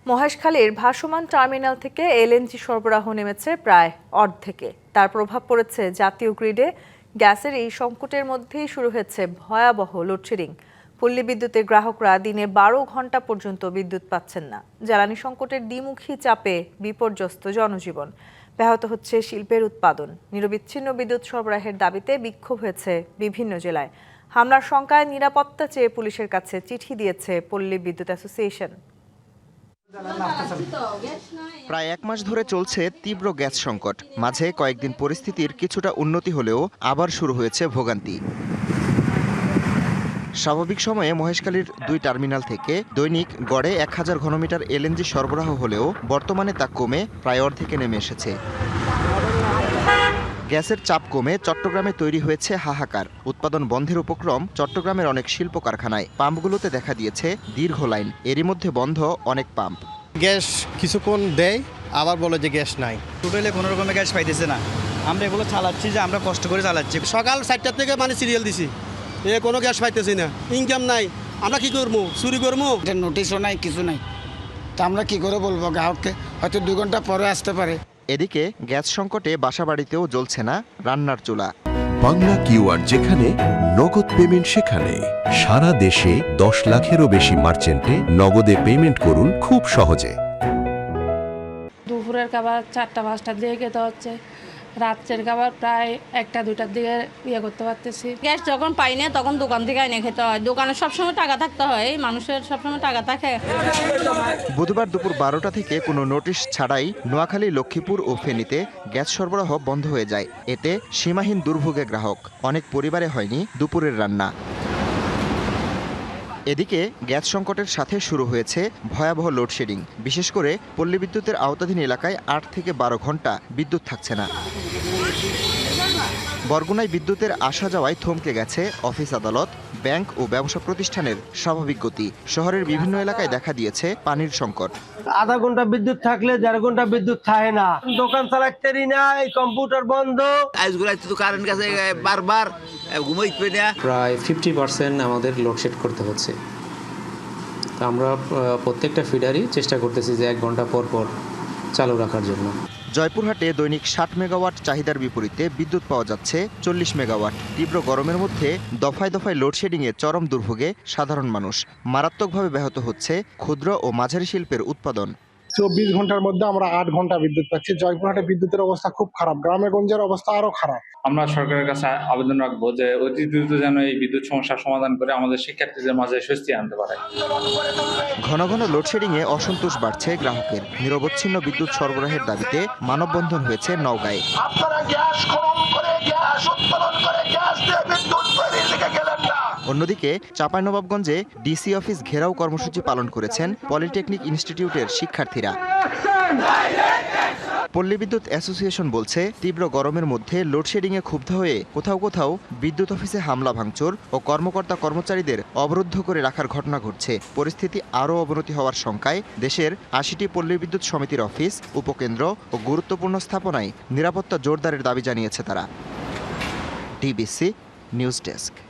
মহেশখালীর ভাসমান টার্মিনাল থেকে এলএনজি সরবরাহ নেমেছে প্রায় অর্ধেকে। তার প্রভাব পড়েছে জাতীয় গ্রিডে। গ্যাসের এই সংকটের মধ্যেই শুরু হয়েছে ভয়াবহ লোডশেডিং। পল্লী বিদ্যুতের গ্রাহকরা দিনে 12 ঘন্টা পর্যন্ত বিদ্যুৎ পাচ্ছেন না। জ্বালানি সংকটের দ্বিমুখী চাপে বিপর্যস্ত জনজীবন। ব্যাহত হচ্ছে শিল্পের উৎপাদন। নিরবিচ্ছিন্ন বিদ্যুৎ সরবরাহের দাবিতে বিক্ষোভ হয়েছে বিভিন্ন জেলায়। হামলার শঙ্কায় নিরাপত্তা চেয়ে পুলিশের কাছে চিঠি দিয়েছে পল্লী বিদ্যুৎ অ্যাসোসিয়েশন। প্রায় এক মাস ধরে চলছে তীব্র গ্যাস সংকট। মাঝে কয়েকদিন পরিস্থিতির কিছুটা উন্নতি হলেও আবার শুরু হয়েছে ভোগান্তি। স্বাভাবিক সময়ে মহেশখালীর 2 টার্মিনাল থেকে দৈনিক গড়ে 1000 ঘনমিটার এলএনজি সরবরাহ হলেও বর্তমানে তা কমে প্রায় অর্ধেকে নেমে এসেছে। গ্যাসের চাপ কমে চট্টগ্রামে তৈরি হয়েছে হাহাকার। উৎপাদন বন্ধের উপক্রম চট্টগ্রামের অনেক শিল্প কারখানায়। পাম্পগুলোতে দেখা দিয়েছে দীর্ঘ লাইন। এরই মধ্যে বন্ধ অনেক পাম্প। গ্যাস কিছুক্ষণ দেয়, আবার বলে যে গ্যাস নাই। টোটালি কোনো রকমের গ্যাস পাইতেছে না। আমরা এগুলো চালাচ্ছি, যে আমরা কষ্ট করে চালাচ্ছি। সকাল 4টা থেকে সিরিয়াল দিছি, কোনো গ্যাস পাইতেছি না, ইনকাম নাই। আমরা কি করবো? চুরি করবো? নোটিশও নাই, কিছু নাই। তা আমরা কি করে বলবো গ্রাহককে? হয়তো 2 ঘন্টা পরে আসতে পারে। এদিকে গ্যাস সংকটে বাসাবাড়িতেও জ্বলছে না রান্নার চুলা। বাংলা কিউআর যেখানে, নগদ পেমেন্ট সেখানে। সারা দেশে 10 লাখেরও বেশি মার্চেন্টে নগদে পেমেন্ট করুন খুব সহজে। দুপুরের খাবার 4টা-5টার দিকে খেতে হচ্ছে, রাত্রের খাবার প্রায় 1টা-2টার দিকে করতে পারতেছি। গ্যাস যখন পাই না তখন দোকান থেকে এনে খেতে হয়। দোকানে সবসময় টাকা থাকতে হয়, মানুষের সবসময় টাকা থাকে। বুধবার দুপুর 12টা থেকে কোনো নোটিশ ছাড়াই নোয়াখালী, লক্ষ্মীপুর ও ফেনীতে গ্যাস সরবরাহ বন্ধ হয়ে যায়। এতে সীমাহীন দুর্ভোগে গ্রাহক। অনেক পরিবারে হয়নি দুপুরের রান্না। এদিকে গ্যাস সংকটের সাথে শুরু হয়েছে ভয়াবহ লোডশেডিং। বিশেষ করে পল্লী বিদ্যুতের আওতাধীন এলাকায় 8 থেকে 12 ঘন্টা বিদ্যুৎ থাকছে না। বরগুনায় বিদ্যুতের আসা যাওয়ায় থমকে গেছে অফিস, আদালত, ব্যাংক ও ব্যবসা প্রতিষ্ঠানের স্বাভাবিক গতি। শহরের বিভিন্ন এলাকায় দেখা দিয়েছে পানির সংকট। আধা ঘন্টা বিদ্যুৎ থাকলে 1.5 ঘন্টা বিদ্যুৎ থাকে না। দোকান চালাতে না, কম্পিউটার বন্ধ। আজগুলাই তো কারেন্ট গেছে বারবার, ঘুমাইতে না। প্রায় 50% আমাদের লোডশেড করতে হচ্ছে। তো আমরা প্রত্যেকটা ফিডারই চেষ্টা করতেছি যে 1 ঘন্টা পর পর চালু রাখার জন্য। জয়পুরহাটে দৈনিক 60 মেগাওয়াট চাহিদার বিপরীতে বিদ্যুৎ পাওয়া যাচ্ছে 40 মেগাওয়াট। তীব্র গরমের মধ্যে দফায় দফায় লোডশেডিংয়ে চরম দুর্ভোগে সাধারণ মানুষ। মারাত্মকভাবে ব্যাহত হচ্ছে ক্ষুদ্র ও মাঝারি শিল্পের উৎপাদন। 24 ঘন্টার মধ্যে আমরা 8 ঘন্টা বিদ্যুৎ পাচ্ছি। জয়পুরহাটে বিদ্যুতের অবস্থা খুব খারাপ, গ্রামে গঞ্জের অবস্থা আরো খারাপ। আমরা সরকারের কাছে আবেদন রাখবো যে অতি দ্রুত যেন এই বিদ্যুৎ সমস্যার সমাধান করে আমাদের শিক্ষার্থীদের মাঝে স্বস্তি আনতে পারে। ঘন ঘন লোডশেডিংয়ে অসন্তোষ বাড়ছে গ্রাহকের। নিরবচ্ছিন্ন বিদ্যুৎ সরবরাহের দাবিতে মানববন্ধন হয়েছে নওগাঁয়। অন্যদিকে চাঁপাইনবাবগঞ্জে ডিসি অফিস ঘেরাও কর্মসূচি পালন করেছেন পলিটেকনিক ইনস্টিটিউটের শিক্ষার্থীরা। পল্লী বিদ্যুৎ অ্যাসোসিয়েশন বলছে, তীব্র গরমের মধ্যে লোডশেডিংয়ে ক্ষুব্ধ হয়ে কোথাও কোথাও বিদ্যুৎ অফিসে হামলা ভাঙচুর ও কর্মকর্তা কর্মচারীদের অবরুদ্ধ করে রাখার ঘটনা ঘটছে। পরিস্থিতি আরও অবনতি হওয়ার শঙ্কায় দেশের 80টি পল্লী বিদ্যুৎ সমিতির অফিস, উপকেন্দ্র ও গুরুত্বপূর্ণ স্থাপনায় নিরাপত্তা জোরদারের দাবি জানিয়েছে তারা। DBC news desk.